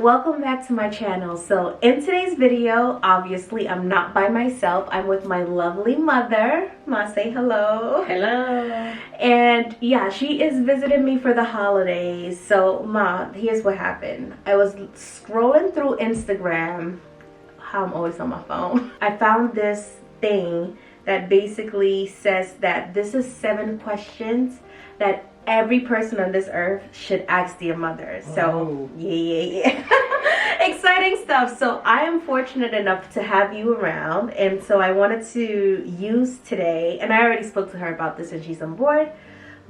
Welcome back to my channel. So in today's video, obviously I'm not by myself. I'm with my lovely mother. Ma, say hello. Hello. And yeah, she is visiting me for the holidays. So Ma, here's what happened. I was scrolling through Instagram. How I'm always on my phone. I found this thing that basically says that this is 7 questions that every person on this earth should ask their mother. So yeah. Exciting stuff. So I am fortunate enough to have you around, and so I wanted to use today, and I already spoke to her about this and she's on board,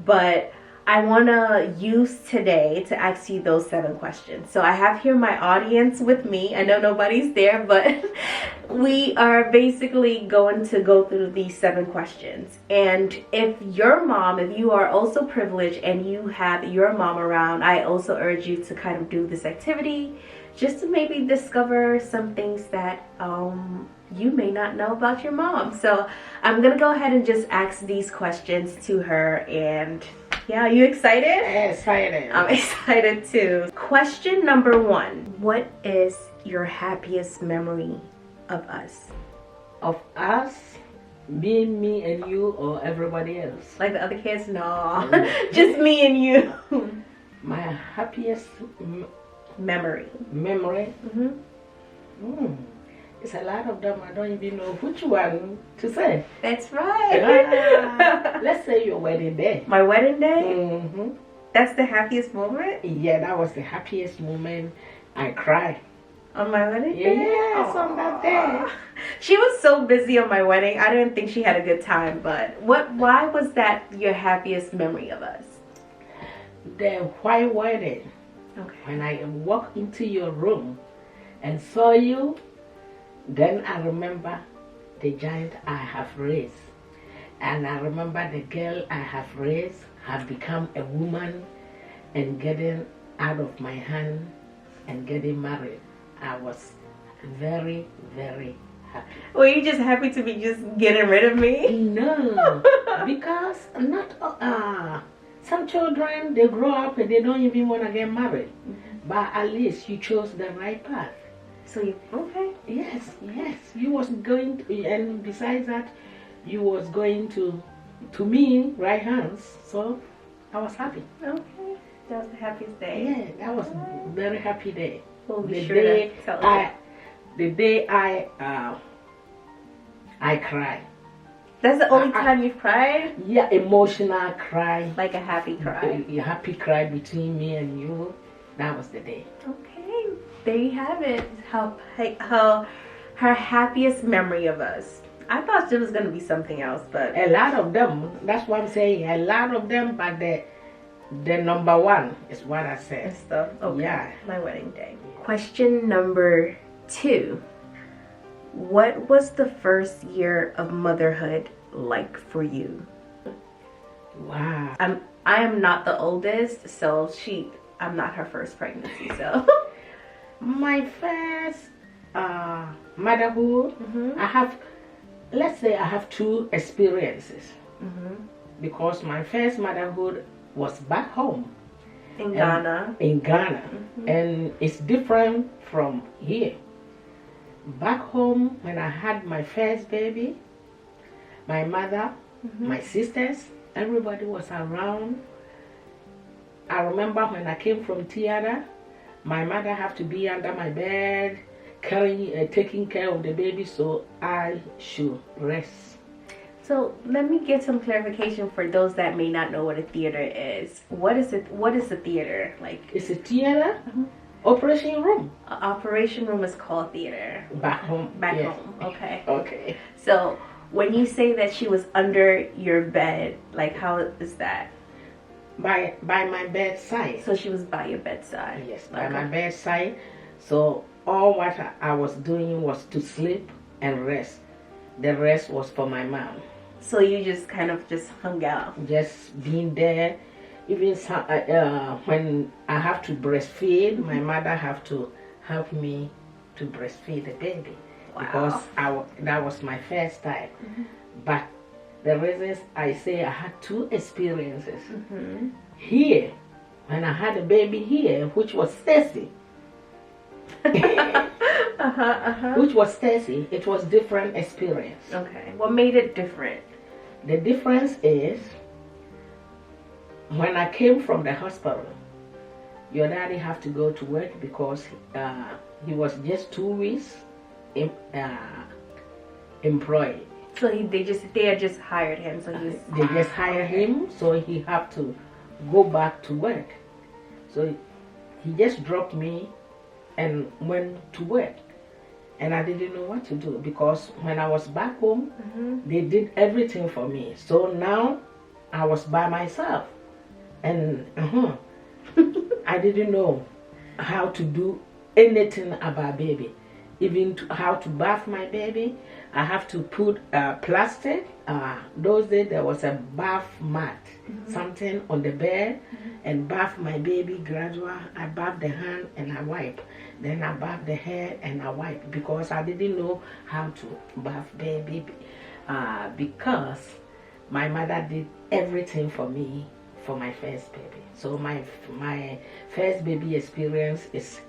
but I want to use today to ask you those 7 questions. So I have here my audience with me. I know nobody's there, but we are basically going to go through these 7 questions. And if your mom, if you are also privileged and you have your mom around, I also urge you to kind of do this activity just to maybe discover some things that you may not know about your mom. So I'm going to go ahead and just ask these questions to her. And yeah, are you excited? Excited. I'm excited too. Question number 1. What is your happiest memory of us? Of us, being me and you, or everybody else? Like the other kids? No. Just me and you. My happiest Memory. memory? It's a lot of them. I don't even know which one to say. That's right. Let's say your wedding day. My wedding day? That's the happiest moment? Yeah, that was the happiest moment. I cried. On my wedding day? Yes, on that day. She was so busy on my wedding. I didn't think she had a good time, but why was that your happiest memory of us? The white wedding. Okay. When I walked into your room and saw you, then I remember the giant I have raised. And I remember the girl I have raised have become a woman and getting out of my hand and getting married. I was very, very happy. Were you just happy to be just getting rid of me? No, because not some children, they grow up and they don't even want to get married. But at least you chose the right path. So you, okay. Yes, you was going to, and besides that, you was going to me right hands. So I was happy. Okay, that was the happiest day. Yeah, that was a very happy day. We'll be sure to tell you. The day I cried. That's the only time you've cried? Yeah, emotional cry. Like a happy cry. A happy cry between me and you. That was the day. Okay, there you have it. How her happiest memory of us. I thought it was going to be something else, but a lot of them. That's what I'm saying. A lot of them, but the number 1 is what I said. Stuff. Okay. Yeah. My wedding day. Question number 2. What was the first year of motherhood like for you? Wow. I am not the oldest, so I'm not her first pregnancy, so. My first motherhood, let's say I have 2 experiences. Because my first motherhood was back home. In Ghana. And it's different from here. Back home, when I had my first baby, my mother, my sisters, everybody was around. I remember when I came from theater, my mother had to be under my bed, taking care of the baby, so I should rest. So let me get some clarification for those that may not know what a theater is. What is it? What is a theater like? It's a theater. Operation room. Operation room is called theater. Back home. Back home. Okay. Okay. So when you say that she was under your bed, like how is that? By my bedside. So she was by your bedside. Yes, by my bedside. So all what I was doing was to sleep and rest. The rest was for my mom. So you just kind of just hung out. Just being there. Even when I have to breastfeed, my mother have to help me to breastfeed the baby. Wow. Because that was my first time. But the reasons I say I had 2 experiences. Here, when I had a baby here, which was Stacy, which was Stacy. It was different experience. Okay. What made it different? The difference is when I came from the hospital, your daddy have to go to work because he was just 2 weeks employed. So they had just hired him. So they just hired him, so he have to go back to work. So he just dropped me and went to work, and I didn't know what to do because when I was back home, they did everything for me. So now I was by myself, and I didn't know how to do anything about baby, even how to bath my baby. I have to put plastic. Those days there was a bath mat, something on the bed, and bath my baby gradually. I bath the hand and I wipe. Then I bath the head and I wipe because I didn't know how to bath baby because my mother did everything for me for my first baby. So my first baby experience is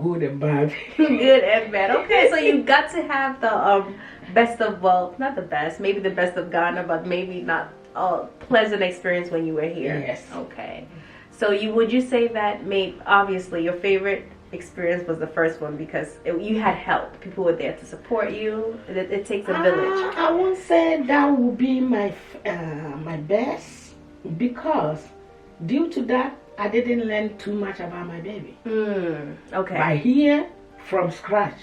good and bad. Good and bad. Okay, so you got to have the best of, well, not the best, maybe the best of Ghana, but maybe not a pleasant experience when you were here. Yes. Okay. So would you say that obviously your favorite experience was the first one because you had help. People were there to support you. It takes a village. I won't say that would be my best because due to that, I didn't learn too much about my baby. Okay. By here, from scratch,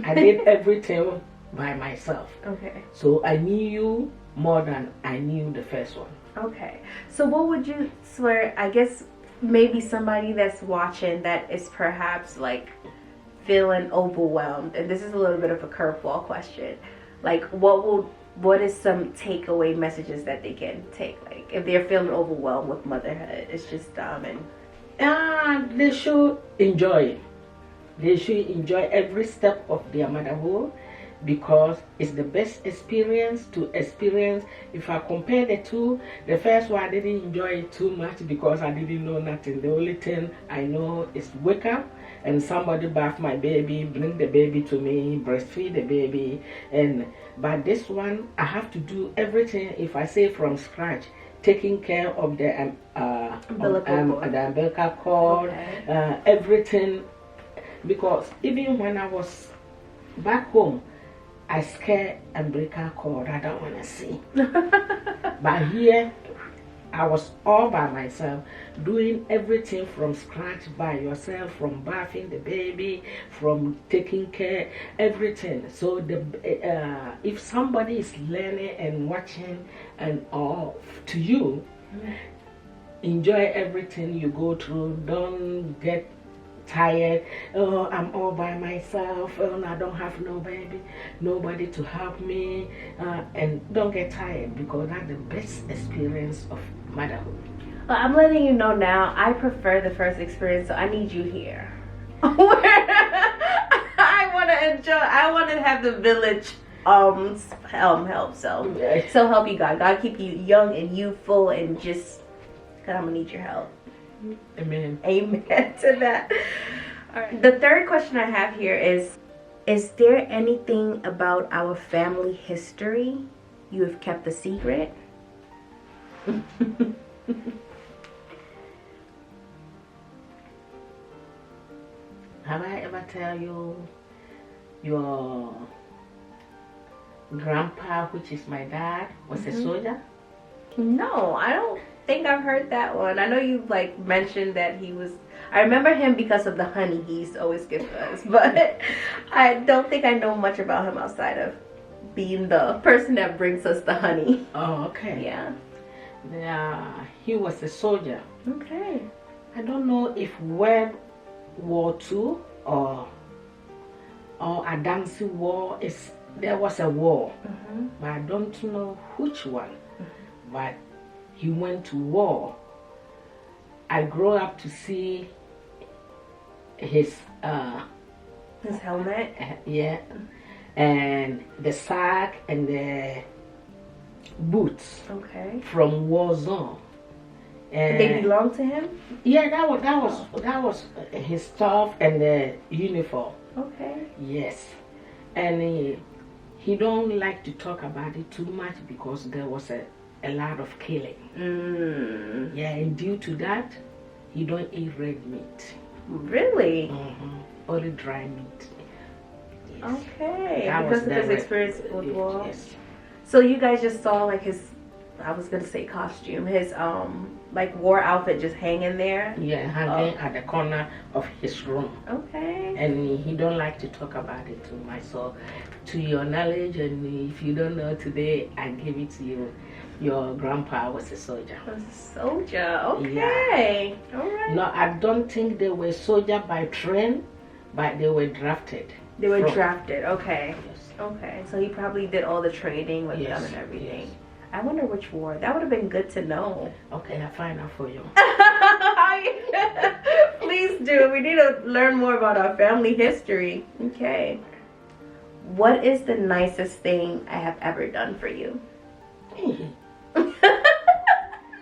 I did everything by myself. Okay. So I knew you more than I knew the first one. Okay. So what would you swear, I guess maybe somebody that's watching that is perhaps like feeling overwhelmed, and this is a little bit of a curveball question, like what is some takeaway messages that they can take, like if they're feeling overwhelmed with motherhood? It's just and they should enjoy it. They should enjoy every step of their motherhood because it's the best experience to experience. If I compare the two, the first one I didn't enjoy it too much because I didn't know nothing. The only thing I know is wake up and somebody bath my baby, bring the baby to me, breastfeed the baby, but this one I have to do everything. If I say from scratch, taking care of the umbilical cord, okay. Everything, because even when I was back home, I scared umbilical cord. I don't want to see. But here, I was all by myself, doing everything from scratch by yourself, from bathing the baby, from taking care, everything. So if somebody is learning and watching and all to you, enjoy everything you go through. Don't get tired. Oh, I'm all by myself. Oh, I don't have nobody to help me. And don't get tired because that's the best experience of motherhood. Well, I'm letting you know now, I prefer the first experience, so I need you here. I want to enjoy, I want to have the village help. So help you God keep you young and youthful, and just, because I'm going to need your help. Amen. Amen to that. All right. The third question I have here is there anything about our family history you have kept a secret? Have I ever tell you your grandpa, which is my dad, was a soldier? No, I don't think I've heard that one. I know you mentioned that he was. I remember him because of the honey he used to always give us, but I don't think I know much about him outside of being the person that brings us the honey. Oh, okay. Yeah. He was a soldier. Okay. I don't know if World War II or a dancing war there was a war, but I don't know which one. But he went to war. I grew up to see his helmet. Yeah, and the sack and the boots. Okay. From war zone, And They belong to him? yeah, that was his stuff and the uniform. Okay. Yes, and he don't like to talk about it too much because there was a lot of killing. Yeah, and due to that, he don't eat red meat. Really? Only dry meat. Yes. Okay. That Because was of his the- experience with war. Yes. So you guys just saw like his, I was gonna say costume, his like war outfit just hanging there. Yeah, hanging at the corner of his room. Okay. And he don't like to talk about it too much. So, to your knowledge, and if you don't know today, I give it to you. Your grandpa was a soldier. Was a soldier. Okay. Yeah. All right. No, I don't think they were soldier by train, but they were drafted. They were from- drafted. Okay. Yes. Okay. So he probably did all the training with Yes, them and everything. yes. I wonder which war. That would have been good to know. Okay, I'll find out for you. Please do. We need to learn more about our family history. Okay. What is the nicest thing I have ever done for you?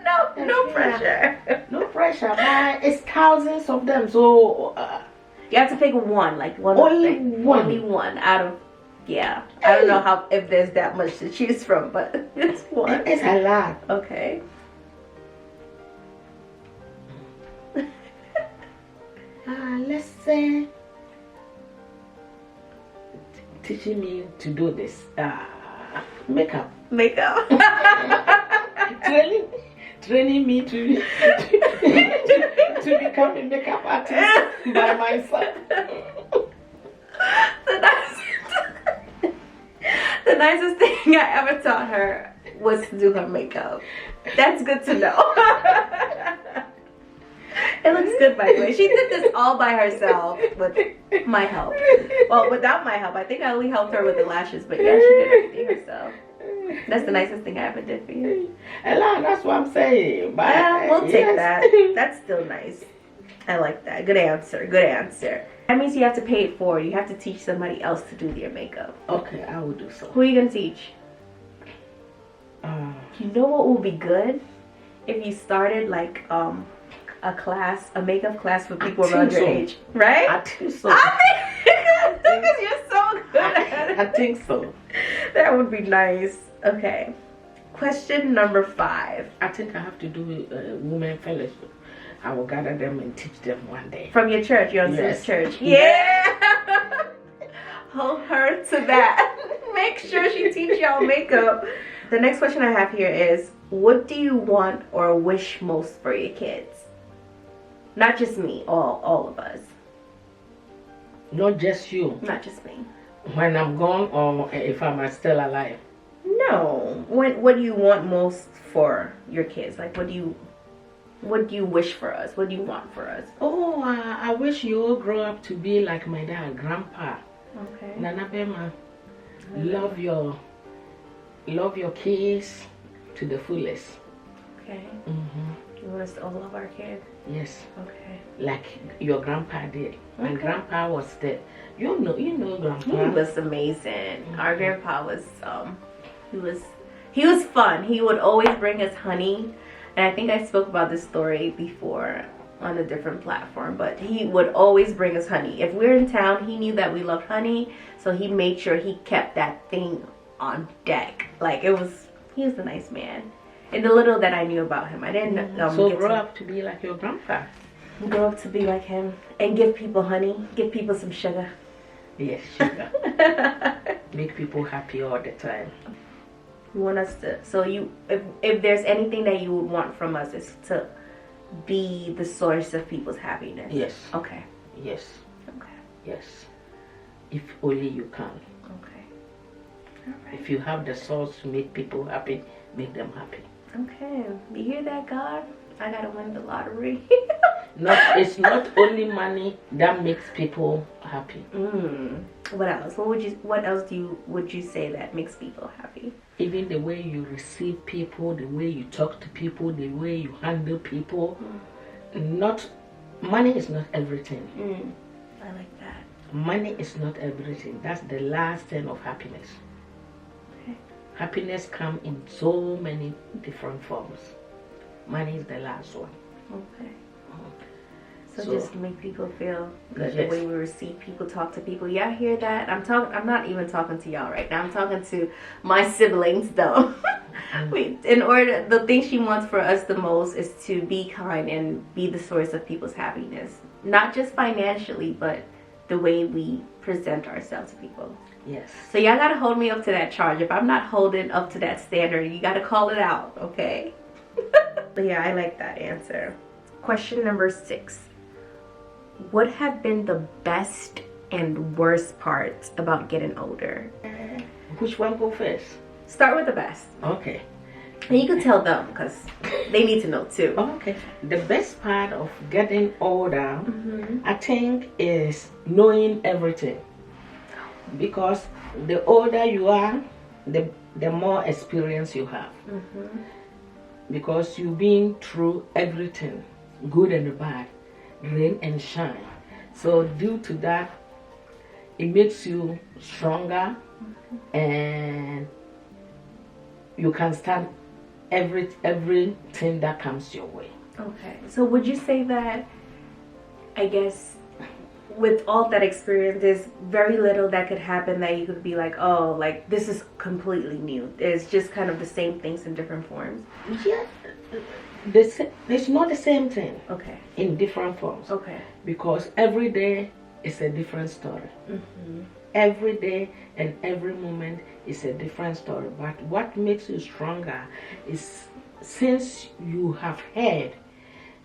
No pressure. No pressure, but it's thousands of them. So You have to pick one, like one. Only thing. one. Only one out of. Yeah. I don't know how if there's that much to choose from, but it's one. it's a lot. Okay. Let's say teaching me to do this makeup. Makeup. training me to become a makeup artist by myself. The nicest thing I ever taught her was to do her makeup. That's good to know. It looks good, by the way. She did this all by herself with my help. Well, without my help. I think I only helped her with the lashes, but yeah, she did everything herself. That's the nicest thing I ever did for you. A lot, that's what I'm saying. But, Yeah, we'll take yes. that. That's still nice. I like that. Good answer. Good answer. That means you have to pay it forward. You have to teach somebody else to do your makeup. Okay, I will do so. Who are you going to teach? Uh, You know what would be good? If you started like a class, a makeup class for people around your age. Right? I think so. I think because you're so good at it. I think so. That would be nice. Okay. Question number 5. I think I have to do a women fellowship. I will gather them and teach them one day. From your church, your Yes. church. Yeah. Hold her to that. Make sure she teaches y'all makeup. The next question I have here is, what do you want or wish most for your kids? Not just me, all of us. Not just you. Not just me. When I'm gone or if I'm still alive. No. What do you want most for your kids? Like, what do you wish for us? What do you want for us? Oh, I wish you all grow up to be like my dad, grandpa. Okay. Nana Bema, love your kids to the fullest. Okay. Mm-hmm. You want us to all love our kids? Yes, Okay. like your grandpa did. My Okay. grandpa was the, you know grandpa. He was amazing. Our grandpa was he was fun. He would always bring us honey. And I think I spoke about this story before on a different platform, but he would always bring us honey. If we're in town, he knew that we loved honey, so he made sure he kept that thing on deck. Like he was a nice man. And the little that I knew about him, I didn't So get grow to up to be like your grandpa. grow up to be like him and give people honey, give people some sugar. Yes, sugar. Make people happy all the time. You want us to, so if there's anything that you would want from us, is to be the source of people's happiness. Yes. Okay. Yes. Okay. Yes. If only you can. Okay. All right. If you have the source to make people happy, make them happy. Okay. You hear that, God? I gotta win the lottery. It's not only money that makes people happy. What else? What else would you say that makes people happy? Even the way you receive people, the way you talk to people, the way you handle people. Money is not everything. I like that. Money is not everything. That's the last thing of happiness. Okay. Happiness comes in so many different forms. money is the last one. Okay. So So- just make people feel good, Yes. the way we receive people, talk to people. Y'all hear that? I'm not even talking to y'all right now. I'm talking to my siblings though. The thing she wants for us the most is to be kind and be the source of people's happiness. Not just financially, but the way we present ourselves to people. Yes. So y'all gotta hold me up to that charge. If I'm not holding up to that standard, you gotta call it out, okay? But yeah, I like that answer. Question number 6. What have been the best and worst parts about getting older? Which one go first? Start with the best. Okay. And you can tell them because they need to know too. Okay. The best part of getting older, I think, is knowing everything. Because the older you are, the more experience you have. Because you've been through everything, good and bad, rain and shine. So due to that, it makes you stronger, and you can stand everything that comes your way. Okay. So would you say that, I guess, with all that experience, there's very little that could happen that you could be like, oh, like this is completely new. It's just kind of the same things in different forms. Yeah, it's not the same thing. Okay. In different forms. Okay. Because every day is a different story. Every day and every moment is a different story. But what makes you stronger is since you have heard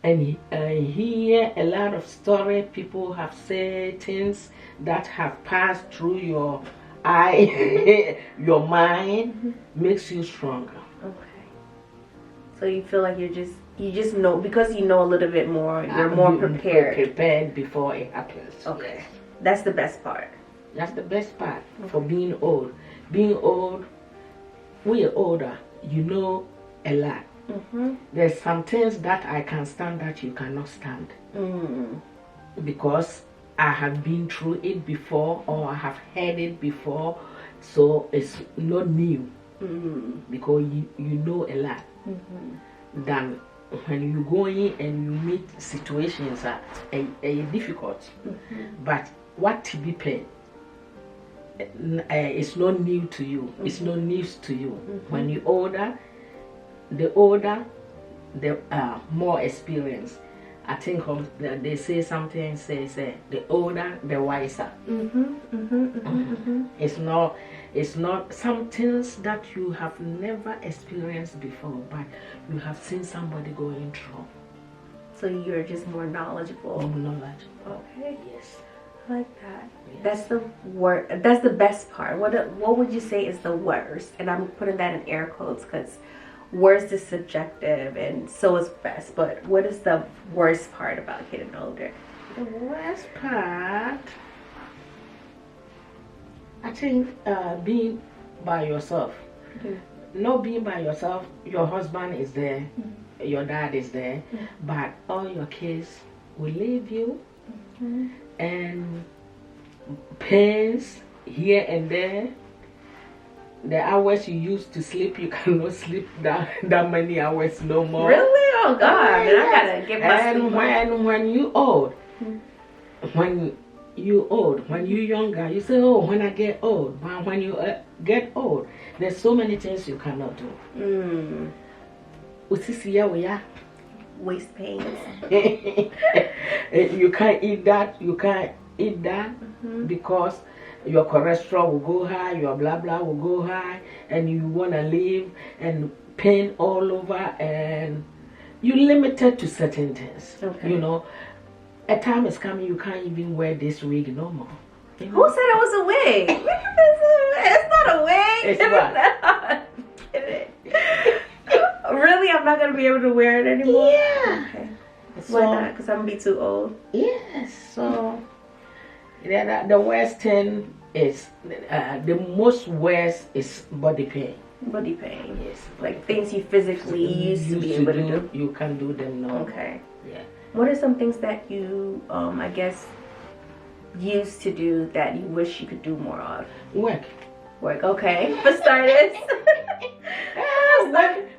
and hear a lot of story, people have said things that have passed through your eye, your mind, makes you stronger. Okay. So you feel like you just know, because you know a little bit more, you're more prepared. Prepared before it happens. Okay. Yes. That's the best part. That's the best part for being old. Being old, when you're older, you know a lot. There's some things that I can stand that you cannot stand. Because I have been through it before, or I have heard it before, so it's not new. Because you know a lot. Than when you go in and you meet situations that are difficult. But what to be paid, it's not new to you. It's not news to you. When you're older, the more experience. I think they say something, say the older, the wiser. It's not some things that you have never experienced before, but you have seen somebody going through. So you're just more knowledgeable. Okay. Yes. I like that. Yes. That's the best part. What would you say is the worst? And I'm putting that in air quotes because worst is subjective and so is best. But what is the worst part about getting older? The worst part, I think, being by yourself. Not being by yourself. Your husband is there, your dad is there, but all your kids will leave you, and pains here and there. The hours you used to sleep, you cannot sleep that many hours no more. Really? Oh God! Then I gotta get my sleep. And when you old, when you younger, you say, oh, when I get old. But when you get old, there's so many things you cannot do. Waist pains. You can't eat that. You can't eat that because your cholesterol will go high, your blah blah will go high, and you wanna live and pain all over, and you're limited to certain things. Okay. You know, a time is coming you can't even wear this wig no more. You know? Who said it was a wig? It's not a wig. It's what? Really? I'm not gonna be able to wear it anymore? Yeah. Okay. So, Why not? Because I'm gonna be too old. Yes. So the worst thing is the most worst is body pain. Body pain. Yes. Like things you physically used to be able to do. You can't do them now. Okay. Yeah. What are some things that you, I guess, used to do that you wish you could do more of? Work. Okay. For starters.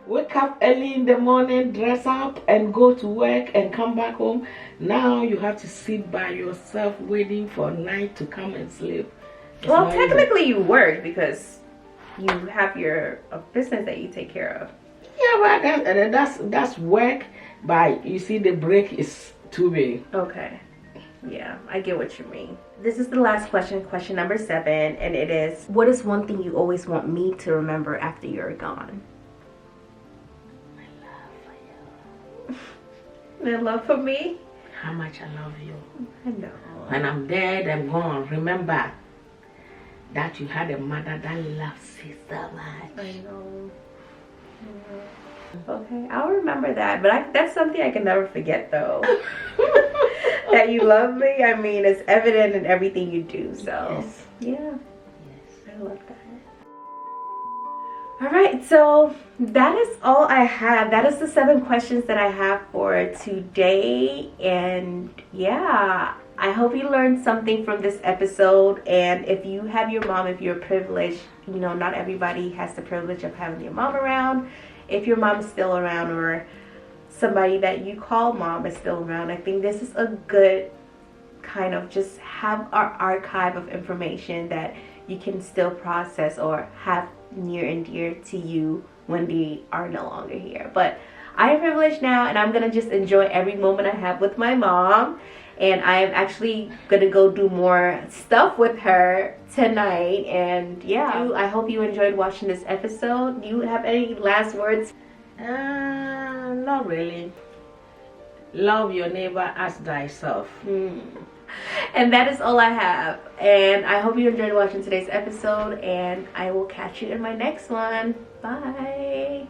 wake up early in the morning, dress up, and go to work and come back home. Now you have to sit by yourself waiting for night to come and sleep. Well, technically you work because you have your business that you take care of. Yeah, but that's work. But you see, the break is too big. Okay. Yeah, I get what you mean. This is the last question, question number 7, and it is, what is one thing you always want me to remember after you're gone? My love for you. My love for me? How much I love you. I know. When I'm dead, I'm gone. Remember that you had a mother that loves you so much. I know. Okay, I'll remember that. But that's something I can never forget, though. That you love me, I mean, it's evident in everything you do. So, Yes. Yeah. Yes. I love that. All right, so that is all I have. That is the 7 questions that I have for today. And yeah, I hope you learned something from this episode. And if you have your mom, if you're privileged, you know, not everybody has the privilege of having your mom around. If your mom is still around, or somebody that you call mom is still around, I think this is a good kind of just have our archive of information that you can still process or have near and dear to you when they are no longer here. But I am privileged now, and I'm gonna just enjoy every moment I have with my mom. And I am actually gonna go do more stuff with her tonight. And yeah, I hope you enjoyed watching this episode. Do you have any last words? Not really. Love your neighbor as thyself. And that is all I have. And I hope you enjoyed watching today's episode. And I will catch you in my next one. Bye.